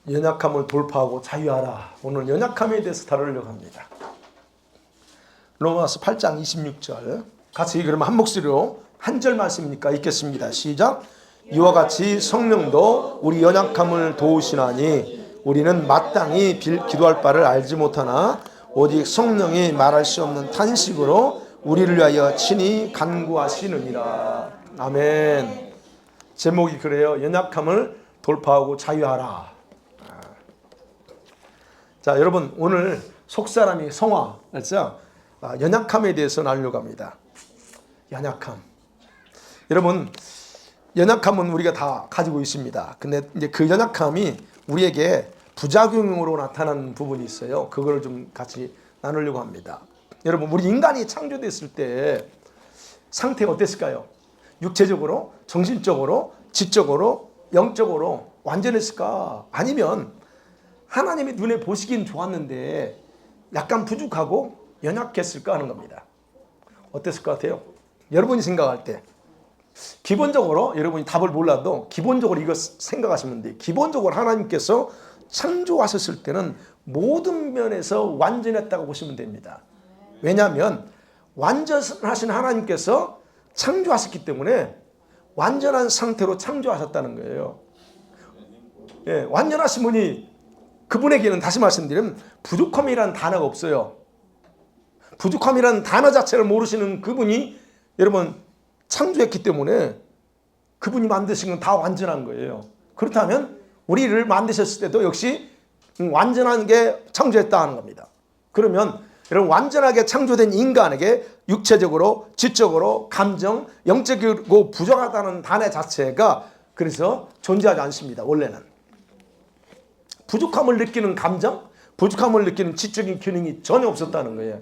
연약함을 돌파하고 자유하라. 오늘 연약함에 대해서 다루려고 합니다. 로마서 8장 26절 같이 그러면 한 목소리로 한 절 말씀이니까 읽겠습니다. 시작. 이와 같이 성령도 우리 연약함을 도우시나니 우리는 마땅히 기도할 바를 알지 못하나 오직 성령이 말할 수 없는 탄식으로 우리를 위하여 친히 간구하시느니라. 아멘. 제목이 그래요. 연약함을 돌파하고 자유하라. 자, 여러분 오늘 속사람이 성화, 그렇죠? 연약함에 대해서 나누려고 합니다. 연약함. 여러분, 연약함은 우리가 다 가지고 있습니다. 근데 이제 그 연약함이 우리에게 부작용으로 나타나는 부분이 있어요. 그걸 좀 같이 나누려고 합니다. 여러분, 우리 인간이 창조됐을 때 상태가 어땠을까요? 육체적으로, 정신적으로, 지적으로, 영적으로 완전했을까? 아니면 하나님이 눈에 보시기는 좋았는데 약간 부족하고 연약했을까 하는 겁니다. 어땠을 것 같아요? 여러분이 생각할 때 기본적으로 여러분이 답을 몰라도 기본적으로 이거 생각하시면 돼요. 기본적으로 하나님께서 창조하셨을 때는 모든 면에서 완전했다고 보시면 됩니다. 왜냐하면 완전하신 하나님께서 창조하셨기 때문에 완전한 상태로 창조하셨다는 거예요. 예, 완전하신 분이 그분에게는 다시 말씀드리면 부족함이라는 단어가 없어요. 부족함이라는 단어 자체를 모르시는 그분이 여러분 창조했기 때문에 그분이 만드신 건 다 완전한 거예요. 그렇다면 우리를 만드셨을 때도 역시 완전한 게 창조했다 하는 겁니다. 그러면 여러분 완전하게 창조된 인간에게 육체적으로, 지적으로, 감정, 영적이고 부족하다는 단어 자체가 그래서 존재하지 않습니다. 원래는. 부족함을 느끼는 감정, 부족함을 느끼는 지적인 기능이 전혀 없었다는 거예요.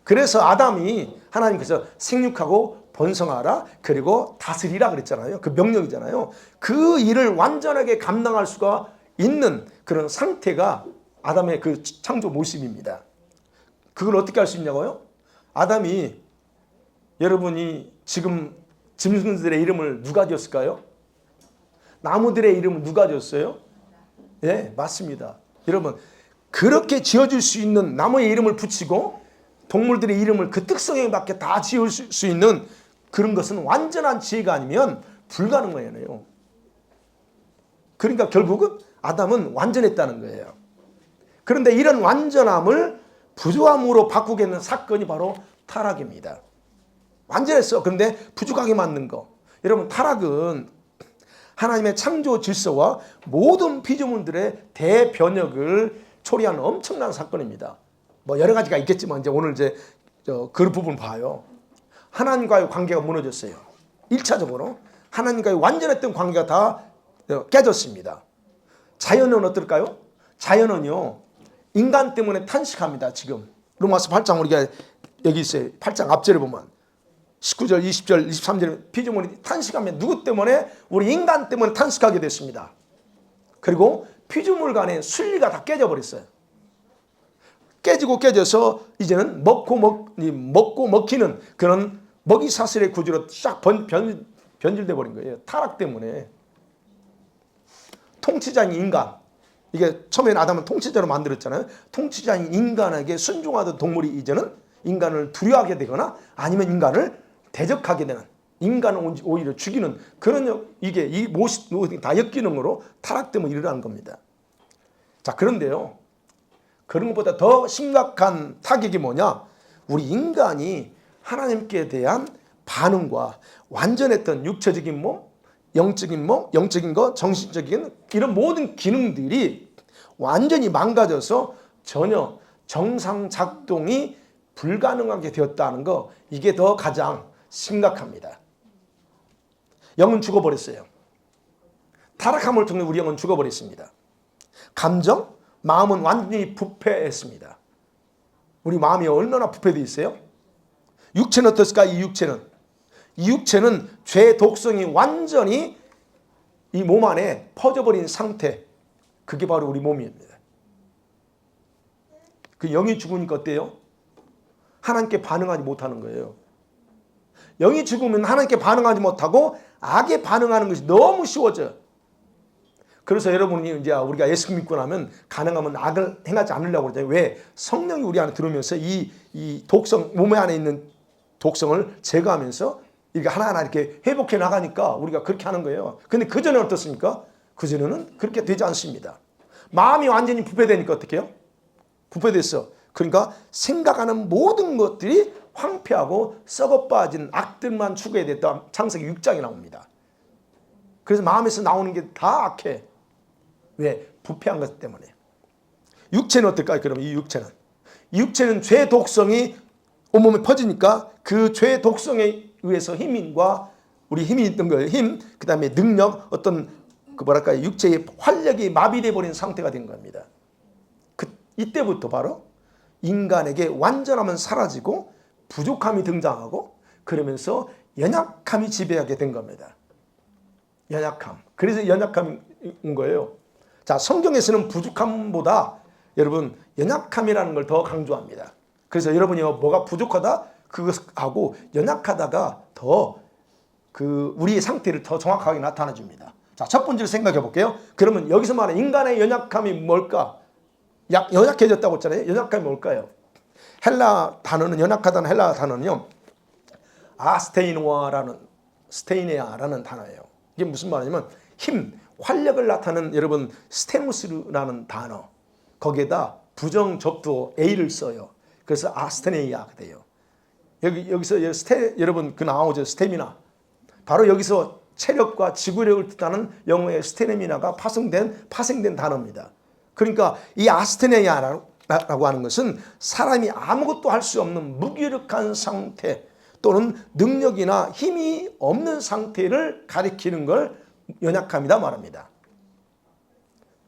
그래서 아담이 하나님께서 생육하고 번성하라 그리고 다스리라 그랬잖아요. 그 명령이잖아요. 그 일을 완전하게 감당할 수가 있는 그런 상태가 아담의 그 창조 모습입니다. 그걸 어떻게 할 수 있냐고요? 아담이 여러분이 지금 짐승들의 이름을 누가 지었을까요? 나무들의 이름을 누가 지었어요? 예, 맞습니다. 여러분 그렇게 지어줄 수 있는 나무의 이름을 붙이고 동물들의 이름을 그 특성에 맞게 다 지을 수 있는 그런 것은 완전한 지혜가 아니면 불가능해요. 그러니까 결국은 아담은 완전했다는 거예요. 그런데 이런 완전함을 부족함으로 바꾸게 하는 사건이 바로 타락입니다. 완전했어. 그런데 부족하게 만든 거. 여러분 타락은 하나님의 창조 질서와 모든 피조물들의 대변혁을 초래하는 엄청난 사건입니다. 뭐 여러 가지가 있겠지만 이제 오늘 이제 그 부분 봐요. 하나님과의 관계가 무너졌어요. 1차적으로 하나님과의 완전했던 관계가 다 깨졌습니다. 자연은 어떨까요? 자연은요 인간 때문에 탄식합니다. 지금 로마서 8장 우리가 여기 있어요. 8장 앞절에 보면 19절, 20절, 23절 피조물이 탄식하면 누구 때문에? 우리 인간 때문에 탄식하게 됐습니다. 그리고 피조물 간의 순리가 다 깨져버렸어요. 깨져서 이제는 먹고 먹히는 그런 먹이사슬의 구조로 싹 변질돼 버린 거예요. 타락 때문에. 통치자인 인간. 이게 처음에는 아담은 통치자로 만들었잖아요. 통치자인 인간에게 순종하던 동물이 이제는 인간을 두려워하게 되거나 아니면 인간을 대적하게 되는, 인간을 오히려 죽이는 그런 이게 이 모습 다 엮이는 타락 때문에 일어나는 겁니다. 자, 그런데요. 그런 것보다 더 심각한 타격이 뭐냐? 우리 인간이 하나님께 대한 반응과 완전했던 육체적인 몸, 영적인 것, 정신적인 이런 모든 기능들이 완전히 망가져서 전혀 정상 작동이 불가능하게 되었다는 거, 이게 더 가장 심각합니다. 영은 죽어버렸어요. 타락함을 통해 우리 영은 죽어버렸습니다. 감정, 마음은 완전히 부패했습니다. 우리 마음이 얼마나 부패되어 있어요? 육체는 어떻을까? 이 육체는 죄의 독성이 완전히 이 몸 안에 퍼져버린 상태. 그게 바로 우리 몸입니다. 그 영이 죽으니까 어때요? 하나님께 반응하지 못하는 거예요. 영이 죽으면 하나님께 반응하지 못하고 악에 반응하는 것이 너무 쉬워져요. 그래서 여러분이 이제 우리가 예수 믿고 나면 가능하면 악을 행하지 않으려고 그러잖아요. 왜? 성령이 우리 안에 들어오면서 이 독성, 몸에 안에 있는 독성을 제거하면서 이게 하나하나 이렇게 회복해 나가니까 우리가 그렇게 하는 거예요. 근데 그전에 어떻습니까? 그전에는 그렇게 되지 않습니다. 마음이 완전히 부패되니까 어떻게 해요? 부패됐어. 그러니까 생각하는 모든 것들이 황폐하고 썩어 빠진 악들만 추구해야 됐다. 창세기 6장에 나옵니다. 그래서 마음에서 나오는 게 다 악해. 왜? 부패한 것 때문에. 육체는 어떨까요? 그럼 이 육체는 죄 독성이 온몸에 퍼지니까 그 죄 독성에 의해서 힘과 우리 힘이 있던 거예요. 힘, 그 다음에 능력, 어떤 그 뭐랄까요? 육체의 활력이 마비돼 버린 상태가 된 겁니다. 이때부터 바로 인간에게 완전함은 사라지고 부족함이 등장하고 그러면서 연약함이 지배하게 된 겁니다. 연약함. 그래서 연약함인 거예요. 자, 성경에서는 부족함보다 여러분 연약함이라는 걸 더 강조합니다. 그래서 여러분이 뭐가 부족하다 그것하고 연약하다가 더 그 우리의 상태를 더 정확하게 나타내 줍니다. 자, 첫 번째로 생각해 볼게요. 그러면 여기서 말하는 인간의 연약함이 뭘까? 연약해졌다고 했잖아요. 연약함이 뭘까요? 헬라 단어는 연약하다는 헬라 단어는요. 스테이네아라는 단어예요. 이게 무슨 말이냐면 힘, 활력을 나타내는 여러분 스테노스라는 단어. 거기에다 부정 접두 A를 써요. 그래서 아스테네이아가 돼요. 여기서 여러분 그 나오죠. 스태미나. 바로 여기서 체력과 지구력을 뜻하는 영어의 스테미나가 파생된 단어입니다. 그러니까 이 아스테네이아라고 하는 것은 사람이 아무것도 할 수 없는 무기력한 상태 또는 능력이나 힘이 없는 상태를 가리키는 걸 연약함이다 말합니다.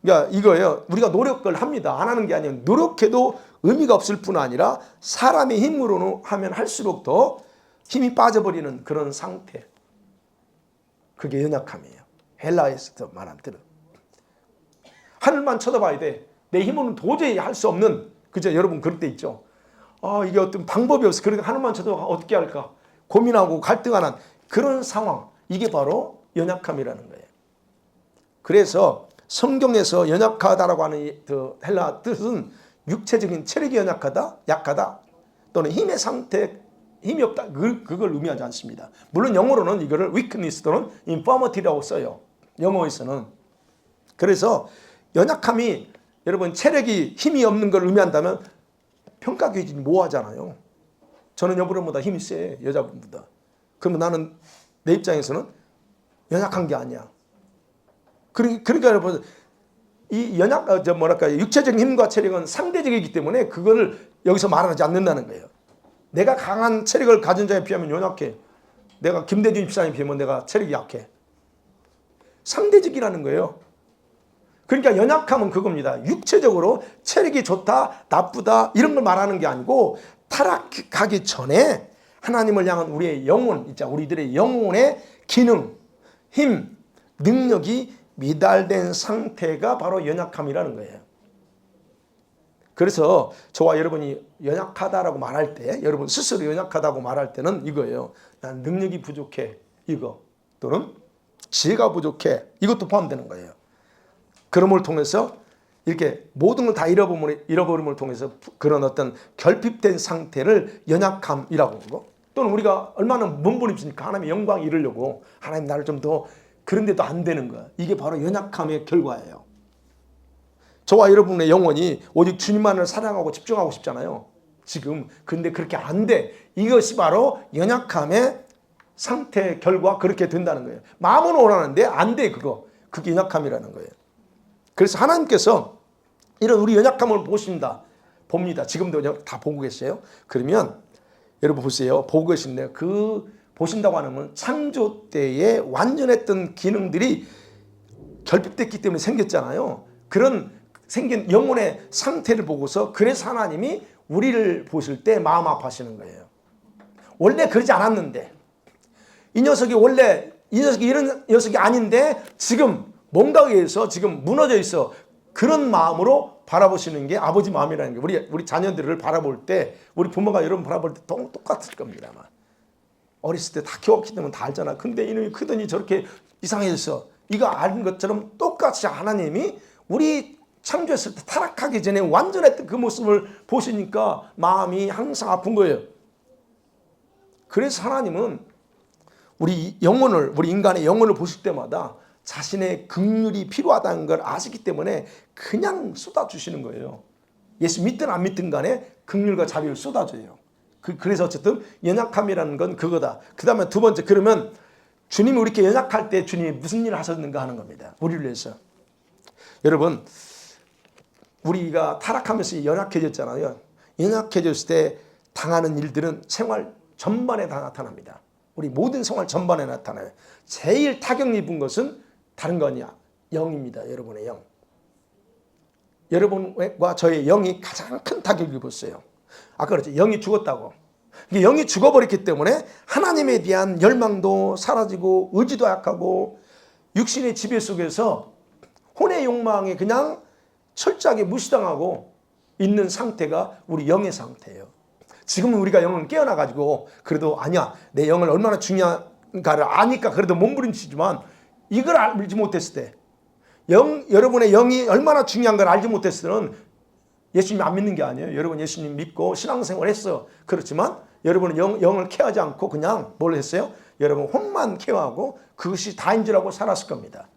그러니까 이거예요. 우리가 노력을 합니다. 안 하는 게 아니에요. 노력해도 의미가 없을 뿐 아니라 사람의 힘으로는 하면 할수록 더 힘이 빠져버리는 그런 상태. 그게 연약함이에요. 헬라에서 말한 뜻은. 하늘만 쳐다봐야 돼. 내 힘으로는 도저히 할 수 없는, 그죠? 여러분 그럴 때 있죠. 이게 어떤 방법이 없어. 그러니까 하늘만 쳐다봐 어떻게 할까? 고민하고 갈등하는 그런 상황. 이게 바로 연약함이라는 거예요. 그래서 성경에서 연약하다라고 하는 그 헬라 뜻은 육체적인 체력이 연약하다, 약하다, 또는 힘의 상태, 힘이 없다. 그걸 의미하지 않습니다. 물론 영어로는 이거를 weakness 또는 infirmity라고 써요. 영어에서는. 그래서 연약함이 여러분 체력이 힘이 없는 걸 의미한다면 평가 기준이 모호하잖아요. 저는 여러분보다 힘이 세, 여자분보다. 그러면 나는 내 입장에서는 연약한 게 아니야. 그러니까 여러분 이 육체적인 힘과 체력은 상대적이기 때문에 그거를 여기서 말하지 않는다는 거예요. 내가 강한 체력을 가진 자에 비하면 연약해. 내가 김대중 집사님에 비하면 내가 체력이 약해. 상대적이라는 거예요. 그러니까 연약함은 그겁니다. 육체적으로 체력이 좋다, 나쁘다 이런 걸 말하는 게 아니고 타락하기 전에 하나님을 향한 우리의 영혼, 우리들의 영혼의 기능, 힘, 능력이 미달된 상태가 바로 연약함이라는 거예요. 그래서 저와 여러분이 연약하다라고 말할 때, 여러분 스스로 연약하다고 말할 때는 이거예요. 난 능력이 부족해. 이거. 또는 지혜가 부족해. 이것도 포함되는 거예요. 그럼을 통해서 이렇게 모든 걸 다 잃어버림을 통해서 그런 어떤 결핍된 상태를 연약함이라고 하고, 또는 우리가 얼마나 몸부림치니까 하나님의 영광 이루려고 하나님 나를 좀 더 그런데도 안 되는 거야. 이게 바로 연약함의 결과예요. 저와 여러분의 영혼이 오직 주님만을 사랑하고 집중하고 싶잖아요. 지금. 근데 그렇게 안 돼. 이것이 바로 연약함의 상태 결과 그렇게 된다는 거예요. 마음은 원하는데 안 돼, 그거. 그게 연약함이라는 거예요. 그래서 하나님께서 이런 우리 연약함을 봅니다. 지금도 다 보고 계세요. 그러면 여러분 보세요. 보고 계신데 보신다고 하는 건 창조 때에 완전했던 기능들이 결핍됐기 때문에 생겼잖아요. 그런 생긴 영혼의 상태를 보고서 그래서 하나님이 우리를 보실 때 마음 아파하시는 거예요. 원래 그러지 않았는데 이 녀석이 이런 녀석이 아닌데 지금 뭔가에 의해서 지금 무너져 있어. 그런 마음으로 바라보시는 게 아버지 마음이라는 게 우리 자녀들을 바라볼 때 우리 부모가 여러분 바라볼 때 똑같을 겁니다. 아마. 어렸을 때 다 키웠기 때문에 다 알잖아. 근데 이놈이 크더니 저렇게 이상해졌어. 이거 아는 것처럼 똑같이 하나님이 우리 창조했을 때 타락하기 전에 완전했던 그 모습을 보시니까 마음이 항상 아픈 거예요. 그래서 하나님은 우리 영혼을, 우리 인간의 영혼을 보실 때마다 자신의 긍휼이 필요하다는 걸 아시기 때문에 그냥 쏟아주시는 거예요. 예수 믿든 안 믿든 간에 긍휼과 자비를 쏟아줘요. 그래서 어쨌든 연약함이라는 건 그거다. 그 다음에 두 번째, 그러면 주님이 우리 이렇게 연약할 때 주님이 무슨 일을 하셨는가 하는 겁니다. 우리를 위해서. 여러분, 우리가 타락하면서 연약해졌잖아요. 연약해졌을 때 당하는 일들은 생활 전반에 다 나타납니다. 우리 모든 생활 전반에 나타나요. 제일 타격 입은 것은 다른 거 아니야. 영입니다. 여러분의 영. 여러분과 저의 영이 가장 큰 타격을 입었어요. 아까 그랬죠. 영이 죽었다고. 영이 죽어버렸기 때문에 하나님에 대한 열망도 사라지고 의지도 약하고 육신의 지배 속에서 혼의 욕망에 그냥 철저하게 무시당하고 있는 상태가 우리 영의 상태예요. 지금은 우리가 영을 깨어나가지고 그래도 아니야, 내 영을 얼마나 중요한가를 아니까 그래도 몸부림치지만 이걸 알지 못했을 때, 여러분의 영이 얼마나 중요한 걸 알지 못했을 때는 예수님 안 믿는 게 아니에요. 여러분 예수님 믿고 신앙생활 했어. 그렇지만 여러분은 영을 케어하지 않고 그냥 뭘 했어요? 여러분 혼만 케어하고 그것이 다인 줄 알고 살았을 겁니다.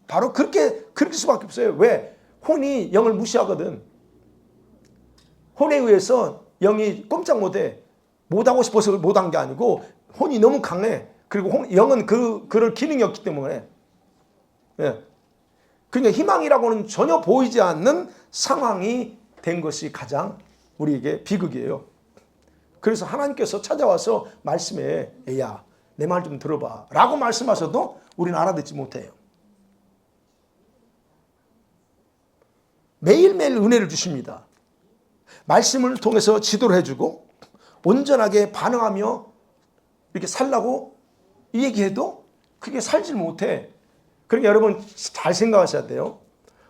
바로 그렇게 수밖에 없어요. 왜? 혼이 영을 무시하거든. 혼에 의해서 영이 꼼짝 못해. 못하고 싶어서 못한 게 아니고 혼이 너무 강해. 그리고 영은 그럴 기능이 없기 때문에. 예. 그러니까 희망이라고는 전혀 보이지 않는 상황이 된 것이 가장 우리에게 비극이에요. 그래서 하나님께서 찾아와서 말씀해, 야, 내 말 좀 들어봐 라고 말씀하셔도 우리는 알아듣지 못해요. 매일매일 은혜를 주십니다. 말씀을 통해서 지도를 해주고 온전하게 반응하며 이렇게 살라고 얘기해도 그게 살질 못해. 그러니까 여러분 잘 생각하셔야 돼요.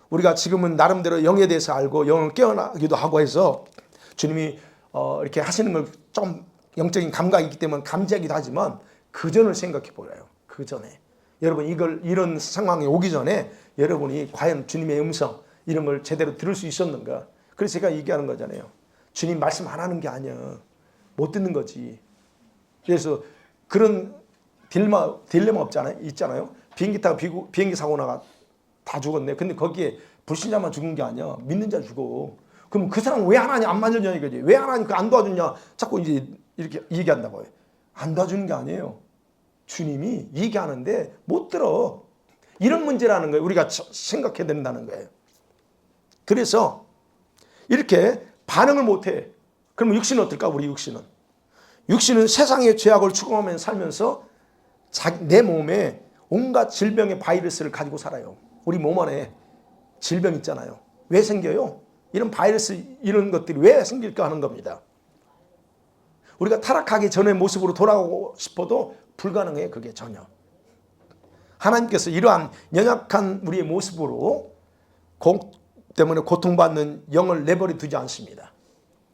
우리가 지금은 나름대로 영에 대해서 알고 영을 깨어나기도 하고 해서 주님이 이렇게 하시는 걸 좀 영적인 감각이 있기 때문에 감지하기도 하지만 그 전을 생각해 보여요. 그 전에 여러분 이런 상황이 오기 전에 여러분이 과연 주님의 음성 이런 걸 제대로 들을 수 있었는가. 그래서 제가 얘기하는 거잖아요. 주님 말씀 안 하는 게 아니야. 못 듣는 거지. 그래서 그런 딜레마 있잖아요. 비행기 타고 비행기 사고 나가 다 죽었네. 근데 거기에 불신자만 죽은 게 아니야. 믿는 자 죽어. 그럼 그 사람 왜 하나님 안 만져주냐 이거지. 왜 하나님 안 도와주냐. 자꾸 이제 이렇게 얘기한다고요. 안 도와주는 게 아니에요. 주님이 얘기하는데 못 들어. 이런 문제라는 거예요. 우리가 생각해야 된다는 거예요. 그래서 이렇게 반응을 못해. 그럼 육신은 어떨까? 우리 육신은 세상의 죄악을 추구하면서 살면서 내 몸에 온갖 질병의 바이러스를 가지고 살아요. 우리 몸 안에 질병 있잖아요. 왜 생겨요? 이런 바이러스 이런 것들이 왜 생길까 하는 겁니다. 우리가 타락하기 전의 모습으로 돌아오고 싶어도 불가능해요. 그게 전혀. 하나님께서 이러한 연약한 우리의 모습으로 때문에 고통받는 영을 내버려 두지 않습니다.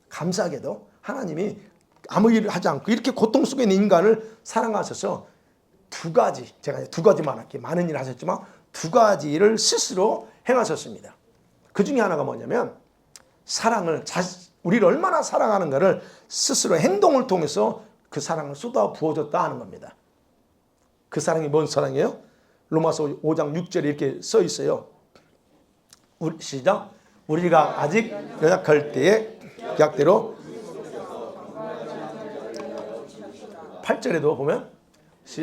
감사하게도 하나님이 아무 일을 하지 않고 이렇게 고통 속에 있는 인간을 사랑하셔서 제가 두 가지만 할게요. 많은 일을 하셨지만 두 가지를 스스로 행하셨습니다. 그 중에 하나가 뭐냐면 우리를 얼마나 사랑하는가를 스스로 행동을 통해서 그 사랑을 쏟아 부어줬다 하는 겁니다. 그 사랑이 뭔 사랑이에요? 로마서 5장 6절에 이렇게 써 있어요. 시작. 우리가 아직 연약할 때에 약대로 8절에도 보면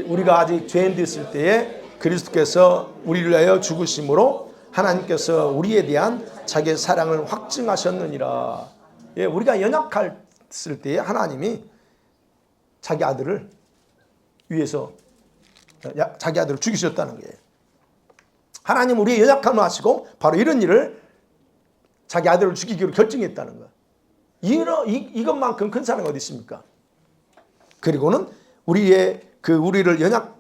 우리가 아직 죄인 됐을 때에 그리스도께서 우리를 위하여 죽으심으로 하나님께서 우리에 대한 자기의 사랑을 확증하셨느니라. 예, 우리가 연약했을 때에 하나님이 자기 아들을 위해서 자기 아들을 죽이셨다는 거예요. 하나님 우리의 연약함을 아시고 바로 이런 일을 자기 아들을 죽이기로 결정했다는 거예요. 이것만큼 큰 사랑이 어디 있습니까? 그리고는 우리를 연약한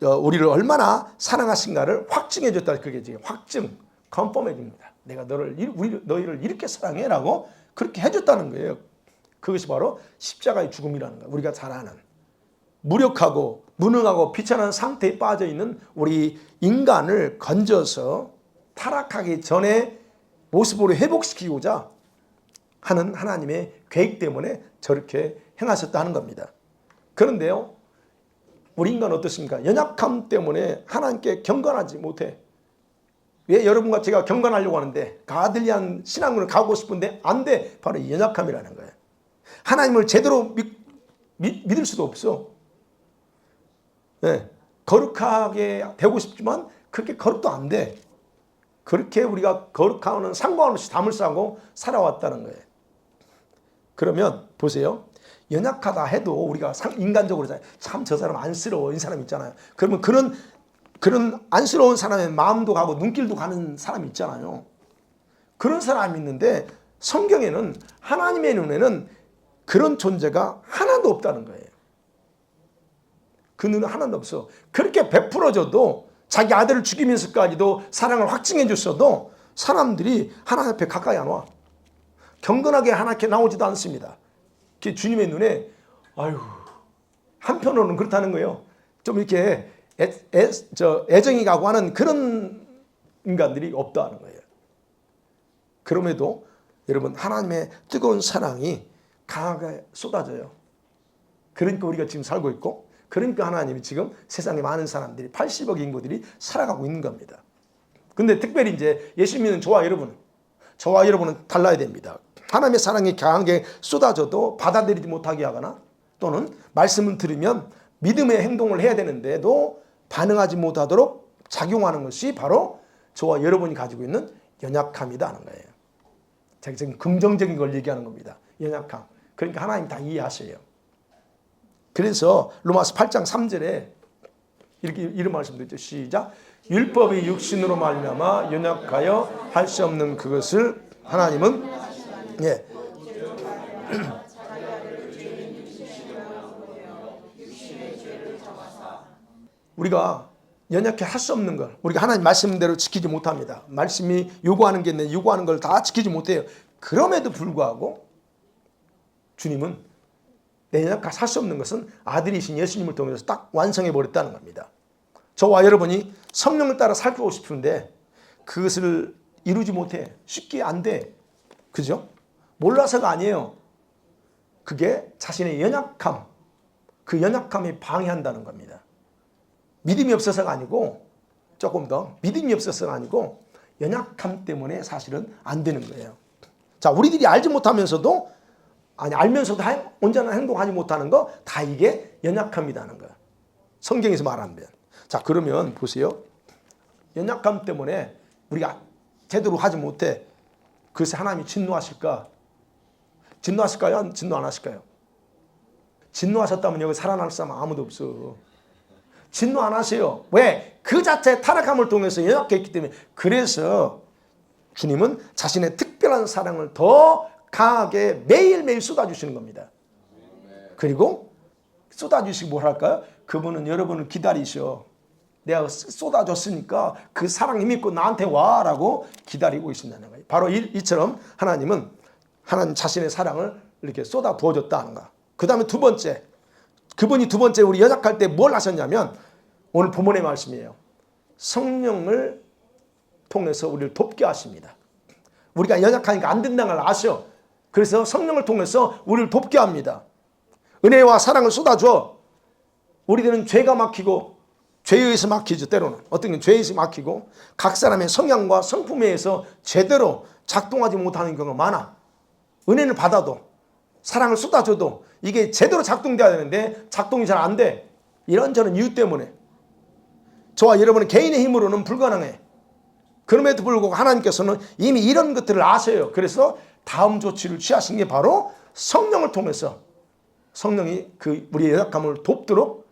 우리를 얼마나 사랑하신가를 확증해 줬다. 그게 지금 확증, 컨펌해 줍니다. 내가 너희를 이렇게 사랑해라고 그렇게 해줬다는 거예요. 그것이 바로 십자가의 죽음이라는 거예요. 우리가 잘 아는 무력하고 무능하고 비천한 상태에 빠져 있는 우리 인간을 건져서 타락하기 전에 모습으로 회복시키고자 하는 하나님의 계획 때문에 저렇게 행하셨다 하는 겁니다. 그런데요, 우리 인간은 어떻습니까? 연약함 때문에 하나님께 경건하지 못해. 왜 여러분과 제가 경건하려고 하는데 가들리한 신앙을 가고 싶은데 안 돼? 바로 이 연약함이라는 거예요. 하나님을 제대로 믿을 수도 없어. 네, 거룩하게 되고 싶지만 그렇게 거룩도 안 돼. 그렇게 우리가 거룩함은 상관없이 담을 싸고 살아왔다는 거예요. 그러면 보세요. 연약하다 해도 우리가 인간적으로 참 저 사람 안쓰러워 이 사람 있잖아요. 그러면 그런 안쓰러운 사람의 마음도 가고 눈길도 가는 사람이 있잖아요. 그런 사람이 있는데 성경에는 하나님의 눈에는 그런 존재가 하나도 없다는 거예요. 그 눈은 하나도 없어. 그렇게 베풀어줘도 자기 아들을 죽이면서까지도 사랑을 확증해 줬어도 사람들이 하나님 앞에 가까이 안 와. 경건하게 하나님께 나오지도 않습니다. 주님의 눈에 아유, 한편으로는 그렇다는 거예요. 좀 이렇게 애정이 가고 하는 그런 인간들이 없다는 거예요. 그럼에도 여러분 하나님의 뜨거운 사랑이 강하게 쏟아져요. 그러니까 우리가 지금 살고 있고, 그러니까 하나님이 지금 세상에 많은 사람들이 80억 인구들이 살아가고 있는 겁니다. 근데 특별히 이제 예수 믿는 저와 여러분은 달라야 됩니다. 하나님의 사랑이 강하게 쏟아져도 받아들이지 못하게 하거나 또는 말씀을 들으면 믿음의 행동을 해야 되는데도 반응하지 못하도록 작용하는 것이 바로 저와 여러분이 가지고 있는 연약함이다 하는 거예요. 제가 지금 긍정적인 걸 얘기하는 겁니다. 연약함. 그러니까 하나님 다 이해하셔요. 그래서 로마서 8장 3절에 이런 말씀도 있죠. 시작. 율법이 육신으로 말미암아 연약하여 할 수 없는 그것을 하나님은 우리가 연약해 할 수 없는 걸 우리가 하나님 말씀대로 지키지 못합니다. 말씀이 요구하는 게 있는데 요구하는 걸 다 지키지 못해요. 그럼에도 불구하고 주님은 내 연약한 할 수 없는 것은 아들이신 예수님을 통해서 딱 완성해 버렸다는 겁니다. 저와 여러분이 성령을 따라 살고 싶은데 그것을 이루지 못해. 쉽게 안 돼. 그죠? 몰라서가 아니에요. 그게 자신의 연약함, 그 연약함이 방해한다는 겁니다. 믿음이 없어서가 아니고, 조금 더 믿음이 없어서가 아니고 연약함 때문에 사실은 안 되는 거예요. 자, 우리들이 알지 못하면서도 알면서도 온전한 행동하지 못하는 거 다 이게 연약함이라는 거예요. 성경에서 말하면. 자, 그러면 보세요. 연약함 때문에 우리가 제대로 하지 못해. 그래서 하나님이 진노하실까? 진노하실까요? 진노 안 하실까요? 진노하셨다면 여기 살아날 사람 아무도 없어. 진노 안 하세요. 왜? 그 자체의 타락함을 통해서 연약했기 때문에. 그래서 주님은 자신의 특별한 사랑을 더 강하게 매일매일 쏟아주시는 겁니다. 그리고 쏟아주시고 뭘 할까요? 그분은 여러분을 기다리셔. 내가 쏟아줬으니까 그 사랑 힘 있고 나한테 와라고 기다리고 계신다는 거예요. 바로 이처럼 하나님은 하나님 자신의 사랑을 이렇게 쏟아 부어줬다는 거. 그 다음에 두 번째, 그분이 두 번째 우리 연약할 때 뭘 하셨냐면 오늘 본문의 말씀이에요. 성령을 통해서 우리를 돕게 하십니다. 우리가 연약하니까 안 된다는 걸 아셔. 그래서 성령을 통해서 우리를 돕게 합니다. 은혜와 사랑을 쏟아줘. 우리들은 죄가 막히고 죄에 의해서 막히죠. 때로는 어떤 게 죄에 의해서 막히고 각 사람의 성향과 성품에 의해서 제대로 작동하지 못하는 경우가 많아. 은혜를 받아도 사랑을 쏟아줘도 이게 제대로 작동돼야 되는데 작동이 잘 안 돼. 이런저런 이유 때문에 저와 여러분은 개인의 힘으로는 불가능해. 그럼에도 불구하고 하나님께서는 이미 이런 것들을 아세요. 그래서 다음 조치를 취하신 게 바로 성령을 통해서 성령이 그 우리의 연약함을 돕도록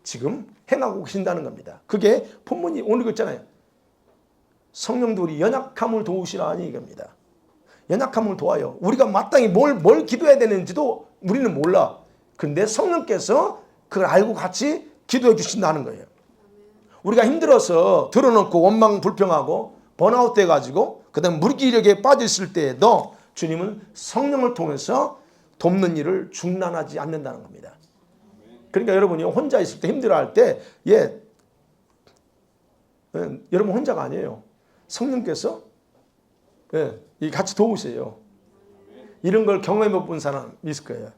지금 행하고 계신다는 겁니다. 그게 본문이 오늘 있잖아요. 성령도 우리 연약함을 도우시라니 이겁니다. 연약함을 도와요. 우리가 마땅히 뭘 기도해야 되는지도 우리는 몰라. 그런데 성령께서 그걸 알고 같이 기도해 주신다는 거예요. 우리가 힘들어서 드러놓고 원망 불평하고 번아웃 돼가지고 그 다음에 무기력에 빠졌을 때에도 주님은 성령을 통해서 돕는 일을 중단하지 않는다는 겁니다. 그러니까 여러분이 혼자 있을 때 힘들어할 때 여러분 혼자가 아니에요. 성령께서 같이 도우세요. 이런 걸 경험해 못 본 사람 있을 거예요.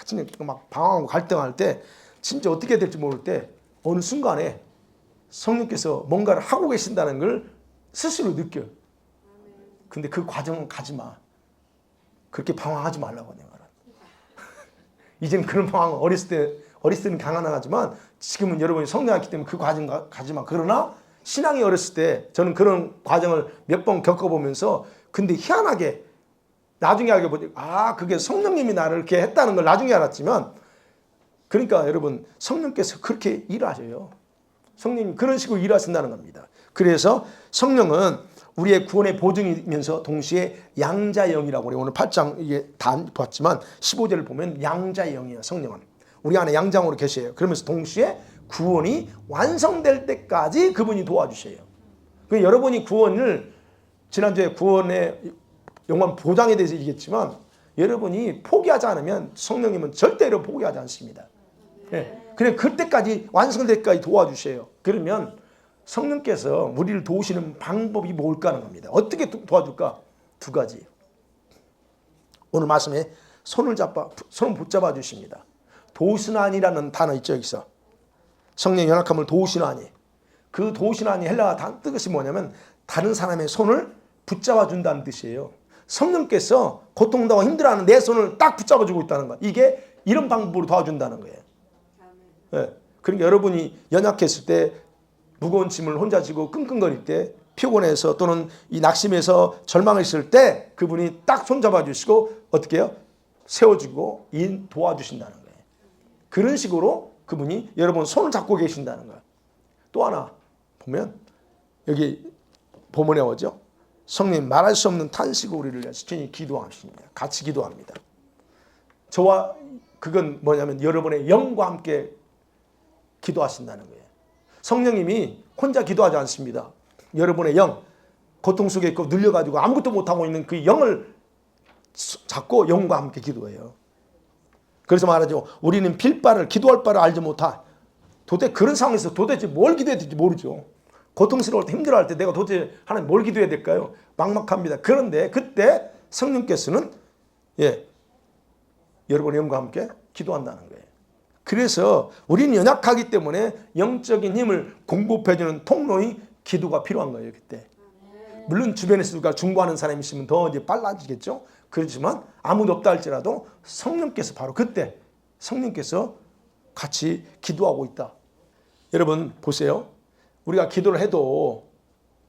진짜 막 방황하고 갈등할 때 진짜 어떻게 될지 모를 때 어느 순간에 성령께서 뭔가를 하고 계신다는 걸 스스로 느껴요. 근데 그 과정은 가지 마. 그렇게 방황하지 말라고 내가 말하는. 이제는 그런 방황 어렸을 때는 강하지만 지금은 여러분이 성령했기 때문에 그 과정 가지 마. 그러나 신앙이 어렸을 때 저는 그런 과정을 몇 번 겪어보면서 근데 희한하게 나중에 알게 보니 그게 성령님이 나를 이렇게 했다는 걸 나중에 알았지만 그러니까 여러분 성령께서 그렇게 일하셔요. 성령님 그런 식으로 일하신다는 겁니다. 그래서 성령은 우리의 구원의 보증이면서 동시에 양자의 영이라고 우리 오늘 8장 이게 다 봤지만 15절을 보면 양자의 영이에요. 성령은 우리 안에 양장으로 계셔요. 그러면서 동시에 구원이 완성될 때까지 그분이 도와주셔요. 여러분이 구원을 지난주에 구원의 영원 보장에 대해서 얘기했지만 여러분이 포기하지 않으면 성령님은 절대로 포기하지 않습니다. 그냥 그때까지 완성될 때까지 도와주셔요. 그러면 성령께서 우리를 도우시는 방법이 뭘까 하는 겁니다. 어떻게 도와줄까? 두 가지. 오늘 말씀에 손을 붙잡아 주십니다. 도우시나니라는 단어 있죠. 여기서 성령 연약함을 도우시나니. 그 도우시나니 헬라어 뜻이 뭐냐면 다른 사람의 손을 붙잡아 준다는 뜻이에요. 성령께서 고통당하고 힘들어하는 내 손을 딱 붙잡아 주고 있다는 거예요. 이게 이런 방법으로 도와준다는 거예요. 그러니까 여러분이 연약했을 때 무거운 짐을 혼자 지고 끙끙거릴 때 피곤해서 또는 이 낙심해서 절망했을 때 그분이 딱 손잡아 주시고 어떻게 해요? 세워주고 도와주신다는 거예요. 그런 식으로 그분이 여러분 손을 잡고 계신다는 거예요. 또 하나 보면 여기 본문에 오죠. 성령 말할 수 없는 탄식으로 우리를 위해서 주님이 기도하십니다. 같이 기도합니다. 저와 그건 뭐냐면 여러분의 영과 함께 기도하신다는 거예요. 성령님이 혼자 기도하지 않습니다. 여러분의 영, 고통 속에 있고 눌려가지고 아무것도 못하고 있는 그 영을 잡고 영과 함께 기도해요. 그래서 말하죠. 우리는 기도할 바를 알지 못하. 도대체 그런 상황에서 도대체 뭘 기도해야 될지 모르죠. 고통스러울 때 힘들어할 때 내가 도대체 하나님 뭘 기도해야 될까요? 막막합니다. 그런데 그때 성령께서는 여러분의 영과 함께 기도한다는 거예요. 그래서 우리는 연약하기 때문에 영적인 힘을 공급해주는 통로의 기도가 필요한 거예요. 그때. 물론 주변에서 누가 중보하는 사람이 있으면 더 이제 빨라지겠죠. 그렇지만 아무도 없다 할지라도 성령께서 바로 그때 성령께서 같이 기도하고 있다. 여러분 보세요. 우리가 기도를 해도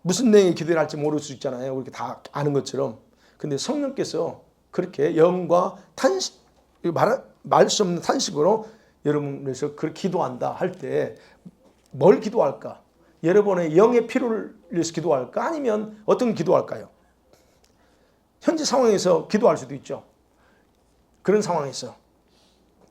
무슨 내용의 기도를 할지 모를 수 있잖아요. 우리 다 아는 것처럼. 근데 성령께서 그렇게 영과 탄식, 말 수 없는 탄식으로 여러분에서 그렇게 기도한다 할 때 뭘 기도할까? 여러분의 영의 필요를 위해서 기도할까? 아니면 어떤 기도할까요? 현재 상황에서 기도할 수도 있죠. 그런 상황에서.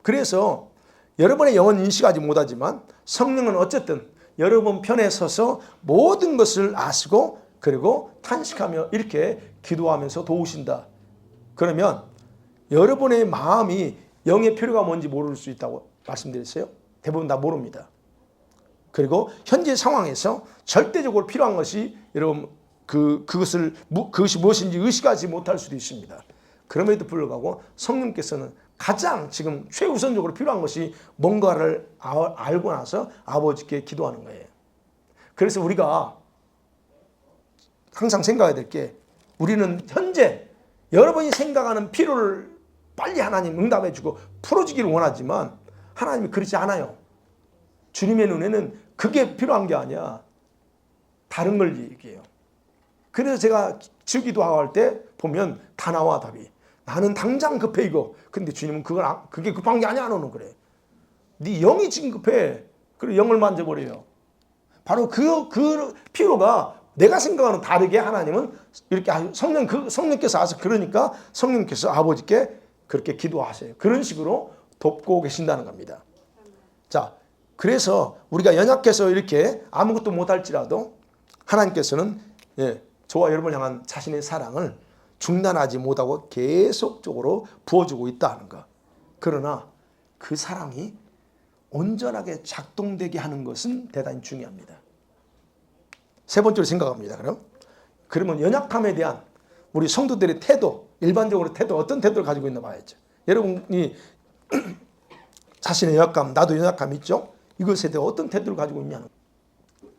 그래서 여러분의 영은 인식하지 못하지만 성령은 어쨌든 여러분 편에 서서 모든 것을 아시고 그리고 탄식하며 이렇게 기도하면서 도우신다. 그러면 여러분의 마음이 영의 필요가 뭔지 모를 수 있다고 말씀드렸어요. 대부분 다 모릅니다. 그리고 현재 상황에서 절대적으로 필요한 것이 여러분 그것이 무엇인지 의식하지 못할 수도 있습니다. 그럼에도 불구하고 성령께서는 가장 지금 최우선적으로 필요한 것이 뭔가를 알고 나서 아버지께 기도하는 거예요. 그래서 우리가 항상 생각해야 될 게 우리는 현재 여러분이 생각하는 필요를 빨리 하나님 응답해 주고 풀어주기를 원하지만 하나님이 그렇지 않아요. 주님의 눈에는 그게 필요한 게 아니야. 다른 걸 얘기해요. 그래서 제가 기도하고 할 때 보면 다 나와 답이. 나는 당장 급해 이거. 근데 주님은 그게 급한 게 아니야 너는 그래. 네 영이 지금 급해. 그리고 영을 만져버려요. 바로 그 필요가 내가 생각하는 다르게 하나님은 이렇게 성령께서 와서 그러니까 성령께서 아버지께 그렇게 기도하세요. 그런 식으로 돕고 계신다는 겁니다. 자, 그래서 우리가 연약해서 이렇게 아무것도 못할지라도 하나님께서는 저와 여러분을 향한 자신의 사랑을 중단하지 못하고 계속적으로 부어주고 있다는 것. 그러나 그 사랑이 온전하게 작동되게 하는 것은 대단히 중요합니다. 세 번째로 생각합니다. 그러면 연약함에 대한 우리 성도들의 태도, 일반적으로 태도, 어떤 태도를 가지고 있나 봐야죠. 여러분이 자신의 연약감, 나도 연약감 있죠? 이것에 대해 어떤 태도를 가지고 있냐는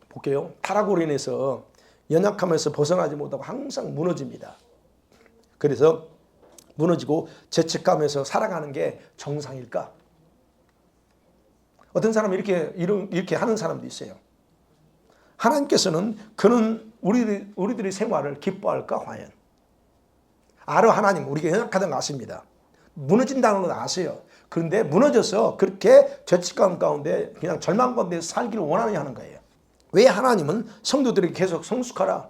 볼게요. 타락으로 인해서 연약함에서 벗어나지 못하고 항상 무너집니다. 그래서 무너지고 죄책감에서 살아가는 게 정상일까? 어떤 사람은 이렇게 하는 사람도 있어요. 하나님께서는 그는 우리들의 생활을 기뻐할까 과연? 알아, 하나님 우리가 연약하다는 거 아십니다. 무너진다는 건 아세요. 그런데 무너져서 그렇게 죄책감 가운데 그냥 절망 가운데 살기를 원하느냐 하는 거예요. 왜 하나님은 성도들에게 계속 성숙하라,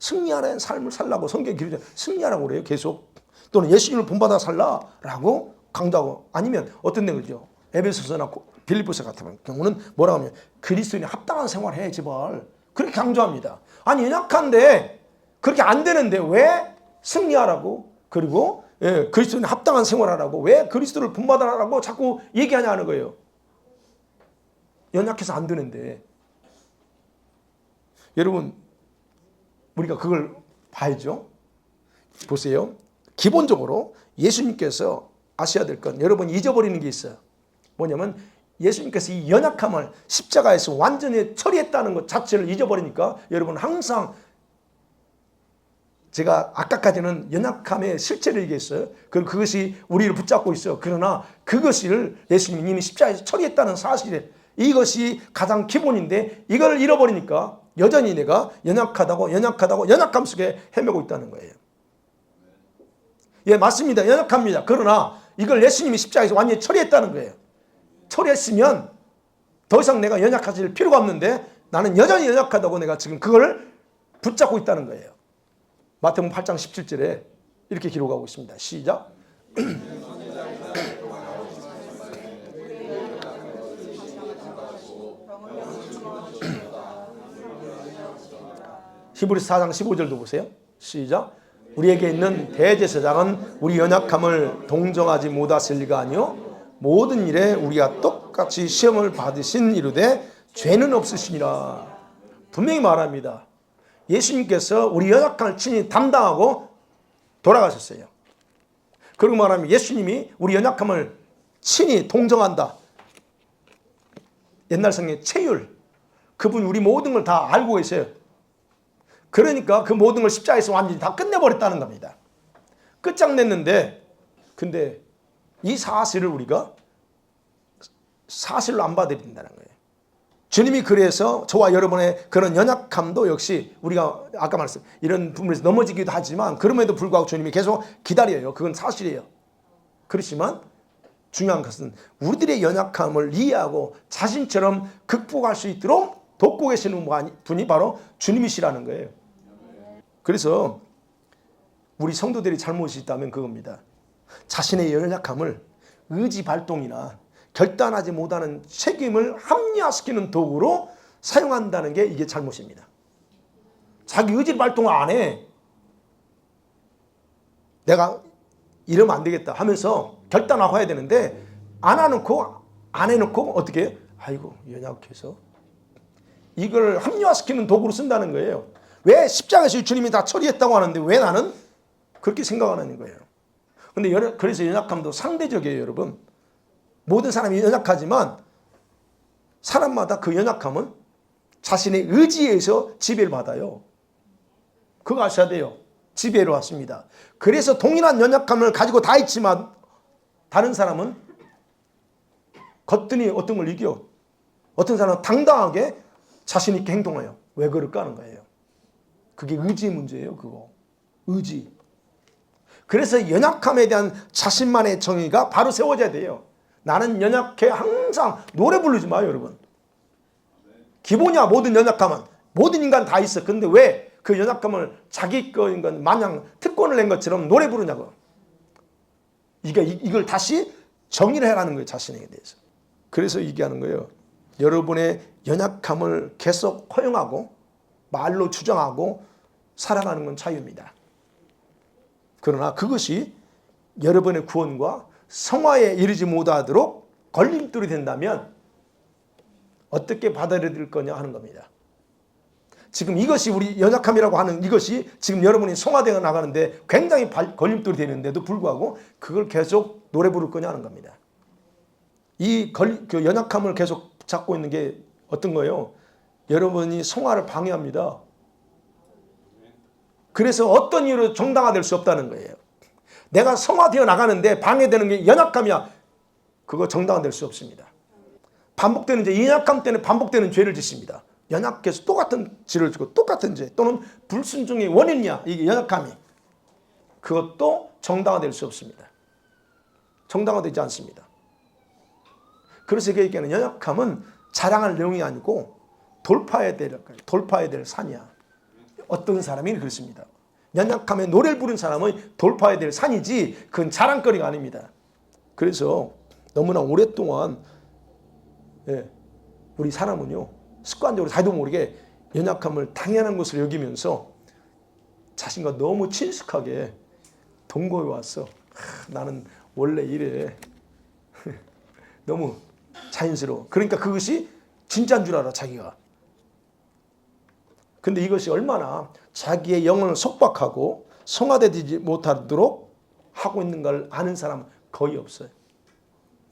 승리하는 삶을 살라고 성경에 기록해 승리하라고 그래요. 계속. 또는 예수님을 본받아 살라라고 강조하고, 아니면 어떤 데 그러죠. 에베소서나 빌립보서 같은 경우는 뭐라고 하면 그리스도인이 합당한 생활을 해 제발, 그렇게 강조합니다. 아니 연약한데 그렇게 안 되는데 왜 승리하라고, 그리고 그리스도인이 합당한 생활하라고, 왜 그리스도를 본받아라고 자꾸 얘기하냐는 거예요. 연약해서 안 되는데. 여러분 우리가 그걸 봐야죠. 보세요. 기본적으로 예수님께서 아셔야 될 건, 여러분 잊어버리는 게 있어요. 뭐냐면 예수님께서 이 연약함을 십자가에서 완전히 처리했다는 것 자체를 잊어버리니까 여러분 항상, 제가 아까까지는 연약함의 실체를 얘기했어요. 그것이 우리를 붙잡고 있어요. 그러나 그것을 예수님이 이미 십자가에서 처리했다는 사실에, 이것이 가장 기본인데 이걸 잃어버리니까 여전히 내가 연약하다고 연약함 속에 헤매고 있다는 거예요. 예, 맞습니다. 연약합니다. 그러나 이걸 예수님이 십자가에서 완전히 처리했다는 거예요. 처리했으면 더 이상 내가 연약해질 필요가 없는데 나는 여전히 연약하다고 내가 지금 그걸 붙잡고 있다는 거예요. 마태복음 8장 17절에 이렇게 기록하고 있습니다. 시작. 히브리서 4장 15절도 보세요. 시작. 우리에게 있는 대제사장은 우리 연약함을 동정하지 못하실 리가 아니요 모든 일에 우리가 똑같이 시험을 받으신 이르되 죄는 없으시니라. 분명히 말합니다. 예수님께서 우리 연약함을 친히 담당하고 돌아가셨어요. 그리고 말하면 예수님이 우리 연약함을 친히 동정한다. 옛날 성경의 체율, 그분 우리 모든 걸 다 알고 계세요. 그러니까 그 모든 걸 십자가에서 완전히 다 끝내버렸다는 겁니다. 끝장냈는데, 근데 이 사실을 우리가 사실로 안 받아들인다는 거예요. 주님이 그래서 저와 여러분의 그런 연약함도 역시 우리가 아까 말씀 이런 부분에서 넘어지기도 하지만 그럼에도 불구하고 주님이 계속 기다려요. 그건 사실이에요. 그렇지만 중요한 것은 우리들의 연약함을 이해하고 자신처럼 극복할 수 있도록 돕고 계시는 분이 바로 주님이시라는 거예요. 그래서 우리 성도들이 잘못이 있다면 그겁니다. 자신의 연약함을 의지 발동이나 결단하지 못하는 책임을 합리화시키는 도구로 사용한다는 게 이게 잘못입니다. 자기 의지 발동을 안 해. 내가 이러면 안 되겠다 하면서 결단하고 해야 되는데 안 해놓고 어떻게 해요? 아이고 연약해서 이걸 합리화시키는 도구로 쓴다는 거예요. 왜 십자가에서 주님이 다 처리했다고 하는데 왜 나는 그렇게 생각하는 거예요. 근데 그래서 연약함도 상대적이에요, 여러분. 모든 사람이 연약하지만 사람마다 그 연약함은 자신의 의지에 의해서 지배를 받아요. 그거 아셔야 돼요. 지배로 왔습니다. 그래서 동일한 연약함을 가지고 다 있지만 다른 사람은 겉더니 어떤 걸 이겨. 어떤 사람은 당당하게 자신 있게 행동해요. 왜 그럴까 하는 거예요. 그게 의지의 문제예요. 그거. 의지. 그래서 연약함에 대한 자신만의 정의가 바로 세워져야 돼요. 나는 연약해. 항상 노래 부르지 마요, 여러분. 기본이야. 모든 연약함은. 모든 인간 다 있어. 근데 왜 그 연약함을 자기 거인 건 마냥 특권을 낸 것처럼 노래 부르냐고. 이걸 다시 정의를 해라는 거예요. 자신에게 대해서. 그래서 얘기하는 거예요. 여러분의 연약함을 계속 허용하고 말로 주장하고 살아가는 건 자유입니다. 그러나 그것이 여러분의 구원과 성화에 이르지 못하도록 걸림돌이 된다면 어떻게 받아들일 거냐 하는 겁니다. 지금 이것이 우리 연약함이라고 하는 이것이 지금 여러분이 성화되어 나가는데 굉장히 걸림돌이 되는데도 불구하고 그걸 계속 노래 부를 거냐 하는 겁니다. 그 연약함을 계속 잡고 있는 게 어떤 거예요? 여러분이 성화를 방해합니다. 그래서 어떤 이유로 정당화될 수 없다는 거예요. 내가 성화되어 나가는데 방해되는 게 연약함이야. 그거 정당화될 수 없습니다. 반복되는 죄, 연약함 때문에 반복되는 죄를 짓습니다. 연약해서 똑같은 죄를 지고 똑같은 죄 또는 불순종의 원인이야. 이게 연약함이. 그것도 정당화될 수 없습니다. 정당화되지 않습니다. 그래서 그에게는 연약함은 자랑할 내용이 아니고 돌파해야 될 산이야. 어떤 사람이 그렇습니다. 연약함에 노래를 부른 사람은 돌파해야 될 산이지 그건 자랑거리가 아닙니다. 그래서 너무나 오랫동안 우리 사람은요 습관적으로 자기도 모르게 연약함을 당연한 것으로 여기면서 자신과 너무 친숙하게 동거해 왔어. 나는 원래 이래. 너무 자연스러워. 그러니까 그것이 진짜인 줄 알아 자기가. 근데 이것이 얼마나 자기의 영혼을 속박하고 성화되지 못하도록 하고 있는 걸 아는 사람은 거의 없어요.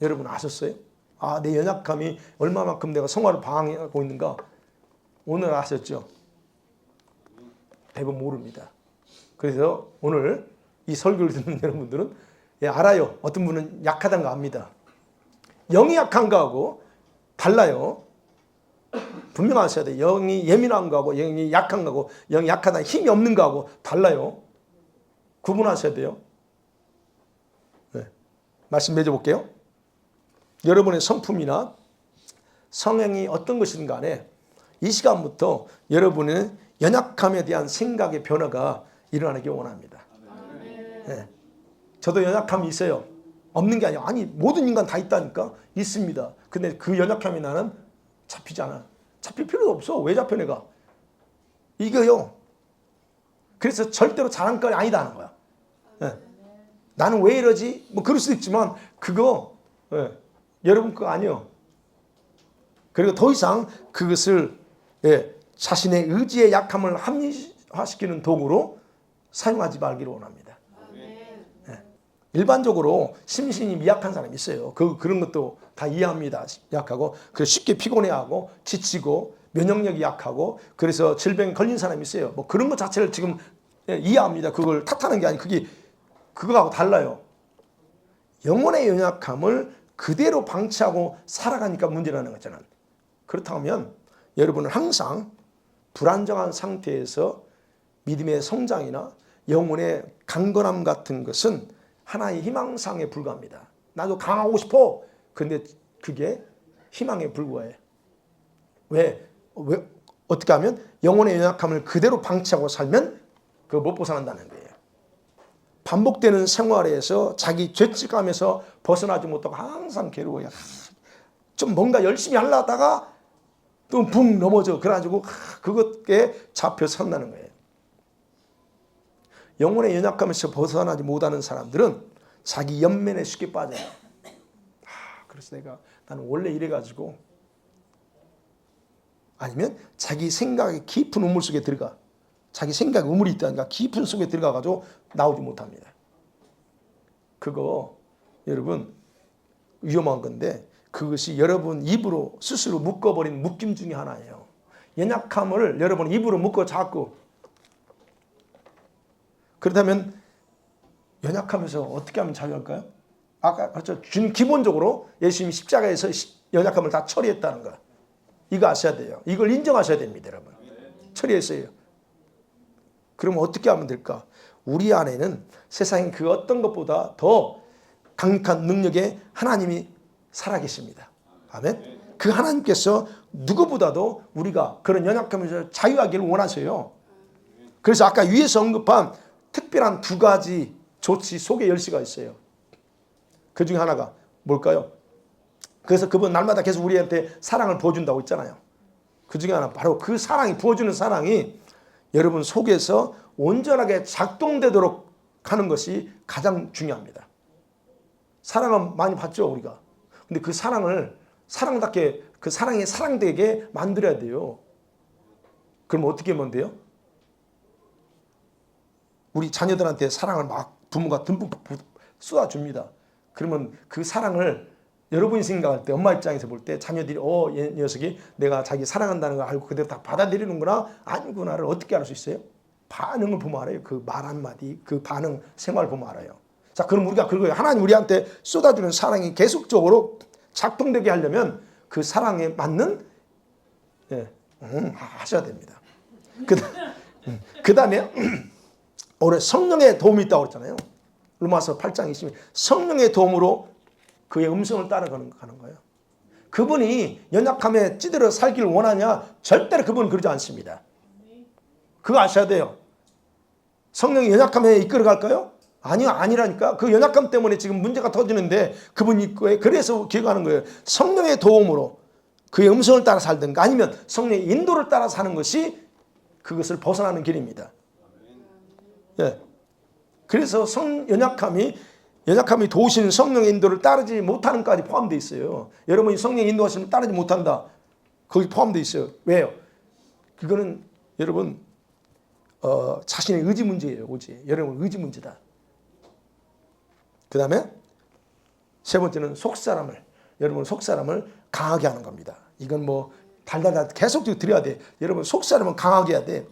여러분 아셨어요? 아, 내 연약함이 얼마만큼 내가 성화를 방해하고 있는가? 오늘 아셨죠? 대부분 모릅니다. 그래서 오늘 이 설교를 듣는 여러분들은 알아요. 어떤 분은 약하다는 거 압니다. 영이 약한 거하고 달라요. 분명 아셔야 돼요. 영이 예민한 거하고 영이 약한 거하고 영이 약하다 힘이 없는 거하고 달라요. 구분하셔야 돼요. 네. 말씀 맺어볼게요. 여러분의 성품이나 성향이 어떤 것이든 간에 이 시간부터 여러분의 연약함에 대한 생각의 변화가 일어나기 원합니다. 네. 저도 연약함이 있어요. 없는 게 아니야. 아니 모든 인간 다 있다니까. 있습니다. 근데 그 연약함이 나는 잡히지 않아. 잡힐 필요도 없어. 왜 잡혀 내가. 이거요. 그래서 절대로 자랑거리 아니다는 거야. 네. 나는 왜 이러지? 뭐 그럴 수도 있지만 그거 여러분 그거 아니요. 그리고 더 이상 그것을 자신의 의지의 약함을 합리화시키는 도구로 사용하지 말기를 원합니다. 일반적으로 심신이 미약한 사람이 있어요. 그런 것도 다 이해합니다. 약하고 그래서 쉽게 피곤해하고 지치고 면역력이 약하고 그래서 질병에 걸린 사람이 있어요. 뭐 그런 것 자체를 지금 이해합니다. 그걸 탓하는 게 아니고 그거하고 달라요. 영혼의 연약함을 그대로 방치하고 살아가니까 문제라는 거잖아요. 그렇다면 여러분은 항상 불안정한 상태에서 믿음의 성장이나 영혼의 강건함 같은 것은 하나의 희망상에 불과합니다. 나도 강하고 싶어. 근데 그게 희망에 불과해. 왜? 어떻게 하면 영혼의 연약함을 그대로 방치하고 살면 그거 못 벗어난다는 거예요. 반복되는 생활에서 자기 죄책감에서 벗어나지 못하고 항상 괴로워요. 좀 뭔가 열심히 하려다가 또 붕 넘어져. 그래가지고 그것에 잡혀 산다는 거예요. 영혼의 연약함에서 벗어나지 못하는 사람들은 자기 연면에 쉽게 빠져요. 그래서 나는 원래 이래가지고 아니면 자기 생각의 깊은 우물 속에 들어가. 자기 생각에 우물이 있다니까 깊은 속에 들어가가지고 나오지 못합니다. 그거 여러분 위험한 건데 그것이 여러분 입으로 스스로 묶어버린 묶임 중에 하나예요. 연약함을 여러분 입으로 묶어 자꾸. 그렇다면 연약하면서 어떻게 하면 자유할까요? 아까 그렇죠. 기본적으로 예수님이 십자가에서 연약함을 다 처리했다는 거. 이거 아셔야 돼요. 이걸 인정하셔야 됩니다, 여러분. 처리했어요. 그러면 어떻게 하면 될까? 우리 안에는 세상의 그 어떤 것보다 더 강력한 능력의 하나님이 살아계십니다. 아멘. 그 하나님께서 누구보다도 우리가 그런 연약함에서 자유하기를 원하세요. 그래서 아까 위에서 언급한 특별한 두 가지 조치 속에 열쇠가 있어요. 그 중에 하나가 뭘까요? 그래서 그분 날마다 계속 우리한테 사랑을 부어준다고 했잖아요. 그 중에 하나 바로 그 사랑이 부어주는 사랑이 여러분 속에서 온전하게 작동되도록 하는 것이 가장 중요합니다. 사랑은 많이 받죠 우리가. 근데 그 사랑을 사랑답게 그 사랑이 사랑되게 만들어야 돼요. 그럼 어떻게 하면 돼요? 우리 자녀들한테 사랑을 막 부모가 듬뿍 쏟아줍니다. 그러면 그 사랑을 여러분이 생각할 때 엄마 입장에서 볼 때 자녀들이 얘 녀석이 내가 자기 사랑한다는 걸 알고 그대로 다 받아들이는구나 아니구나를 어떻게 알 수 있어요? 반응을 보면 알아요. 그 말 한마디 그 반응 생활 보면 알아요. 자, 그럼 우리가 그거예요. 하나님 우리한테 쏟아주는 사랑이 계속적으로 작동되게 하려면 그 사랑에 맞는 하셔야 됩니다. 그 다음에 오늘 성령의 도움이 있다고 그랬잖아요. 로마서 8장 20절 성령의 도움으로 그의 음성을 따라가는 거예요. 그분이 연약함에 찌들어 살기를 원하냐? 절대로 그분은 그러지 않습니다. 그거 아셔야 돼요. 성령이 연약함에 이끌어갈까요? 아니요, 아니라니까. 그 연약함 때문에 지금 문제가 터지는데 그분이 그래서 기억하는 거예요. 성령의 도움으로 그의 음성을 따라 살든가 아니면 성령의 인도를 따라 사는 것이 그것을 벗어나는 길입니다. 예. 그래서 연약함이 도우시는 성령의 인도를 따르지 못하는 까지 포함되어 있어요. 여러분이 성령의 인도하시면 따르지 못한다. 거기 포함되어 있어요. 왜요? 그거는 여러분 자신의 의지 문제예요. 여러분 의지 문제다. 그 다음에 세 번째는 여러분 속사람을 강하게 하는 겁니다. 이건 뭐 달달달 계속 드려야 돼. 여러분 속사람은 강하게 해야 돼.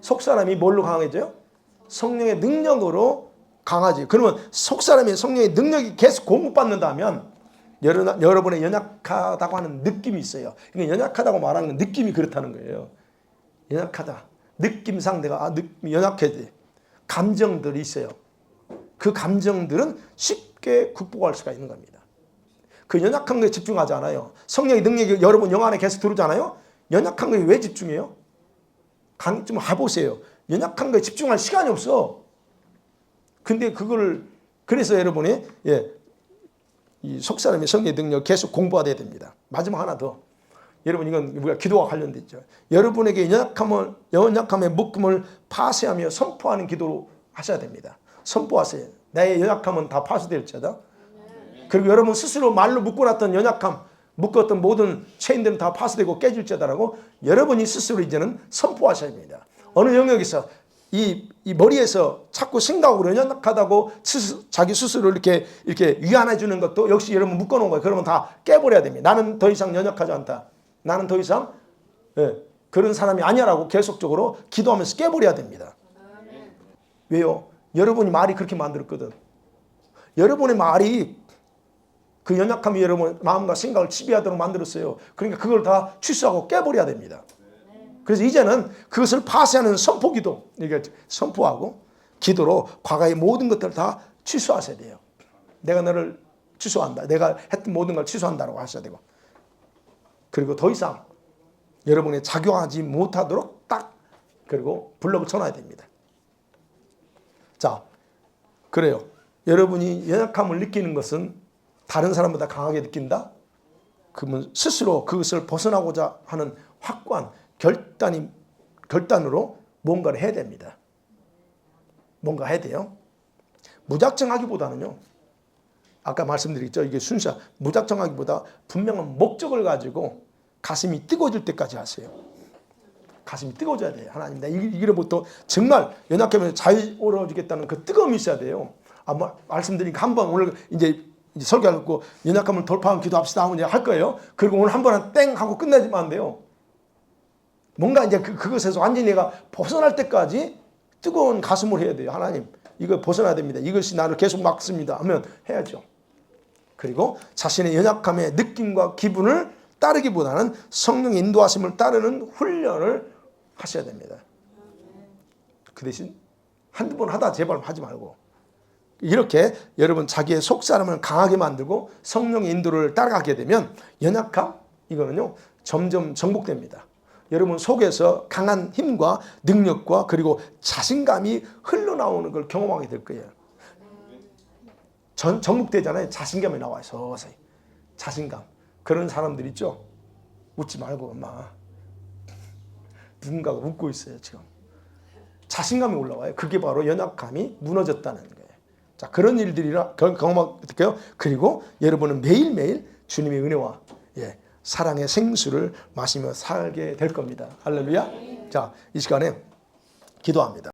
속사람이 뭘로 강해져요? 성령의 능력으로 강하지. 그러면 속사람의 성령의 능력이 계속 공급받는다면 여러분의 연약하다고 하는 느낌이 있어요. 그러니까 연약하다고 말하는 건 느낌이 그렇다는 거예요. 연약하다. 느낌상 내가 연약해야 돼. 감정들이 있어요. 그 감정들은 쉽게 극복할 수가 있는 겁니다. 그 연약한 거에 집중하지 않아요. 성령의 능력이 여러분 영 안에 계속 들어오잖아요. 연약한 거에 왜 집중해요? 좀 해보세요. 연약한 거에 집중할 시간이 없어. 근데 그래서 여러분이 이 속사람의 성령의 능력 계속 공부해야 됩니다. 마지막 하나 더. 여러분 이건 우리가 기도와 관련돼 있죠. 여러분에게 연약함의 묶음을 파쇄하며 선포하는 기도로 하셔야 됩니다. 선포하세요. 나의 연약함은 다 파쇄될지어다. 그리고 여러분 스스로 말로 묶어놨던 연약함, 묶었던 모든 체인들은 다 파쇄되고 깨질지어다라고 여러분이 스스로 이제는 선포하셔야 됩니다. 어느 영역에서 이 머리에서 자꾸 생각으로 연약하다고 자기 스스로 이렇게 위안해 주는 것도 역시 여러분 묶어놓은 거예요. 그러면 다 깨버려야 됩니다. 나는 더 이상 연약하지 않다. 나는 더 이상 그런 사람이 아니야라고 계속적으로 기도하면서 깨버려야 됩니다. 왜요? 여러분이 말이 그렇게 만들었거든. 여러분의 말이 그 연약함이 여러분의 마음과 생각을 지배하도록 만들었어요. 그러니까 그걸 다 취소하고 깨버려야 됩니다. 그래서 이제는 그것을 파쇄하는 선포기도, 이게 선포하고 기도로 과거의 모든 것들을 다 취소하셔야 돼요. 내가 너를 취소한다. 내가 했던 모든 걸 취소한다고 하셔야 되고. 그리고 더 이상 여러분이 작용하지 못하도록 딱 그리고 블록을 쳐놔야 됩니다. 자, 그래요. 여러분이 연약함을 느끼는 것은 다른 사람보다 강하게 느낀다? 그러면 스스로 그것을 벗어나고자 하는 확고한 결단으로 뭔가를 해야 됩니다. 뭔가 해야 돼요. 무작정하기보다는요. 아까 말씀드렸죠. 이게 순서 무작정하기보다 분명한 목적을 가지고 가슴이 뜨거워질 때까지 하세요. 가슴이 뜨거워져야 돼요. 하나님, 나 이게부터 정말 연약하면 자유로워지겠다는 그 뜨거움이 있어야 돼요. 말씀드리니까 한번 오늘 이제 설교하고 연약함을 돌파하는 기도합시다 하면 할 거예요. 그리고 오늘 한 번은 땡 하고 끝내지면 안 돼요. 뭔가 이제 그것에서 완전히 내가 벗어날 때까지 뜨거운 가슴으로 해야 돼요. 하나님, 이거 벗어나야 됩니다. 이것이 나를 계속 막습니다. 하면 해야죠. 그리고 자신의 연약함의 느낌과 기분을 따르기보다는 성령의 인도하심을 따르는 훈련을 하셔야 됩니다. 그 대신 한두 번 하다 제발 하지 말고 이렇게 여러분 자기의 속사람을 강하게 만들고 성령의 인도를 따라가게 되면 연약함 이거는요 점점 정복됩니다. 여러분 속에서 강한 힘과 능력과 그리고 자신감이 흘러나오는 걸 경험하게 될 거예요. 정복되잖아요. 자신감이 나와요. 서서히. 자신감. 그런 사람들 있죠. 웃지 말고 엄마. 누군가가 웃고 있어요. 지금. 자신감이 올라와요. 그게 바로 연약함이 무너졌다는 거예요. 자, 그런 일들이라 경험하게 될까요? 그리고 여러분은 매일매일 주님의 은혜와 사랑의 생수를 마시며 살게 될 겁니다. 할렐루야. 자, 이 시간에 기도합니다.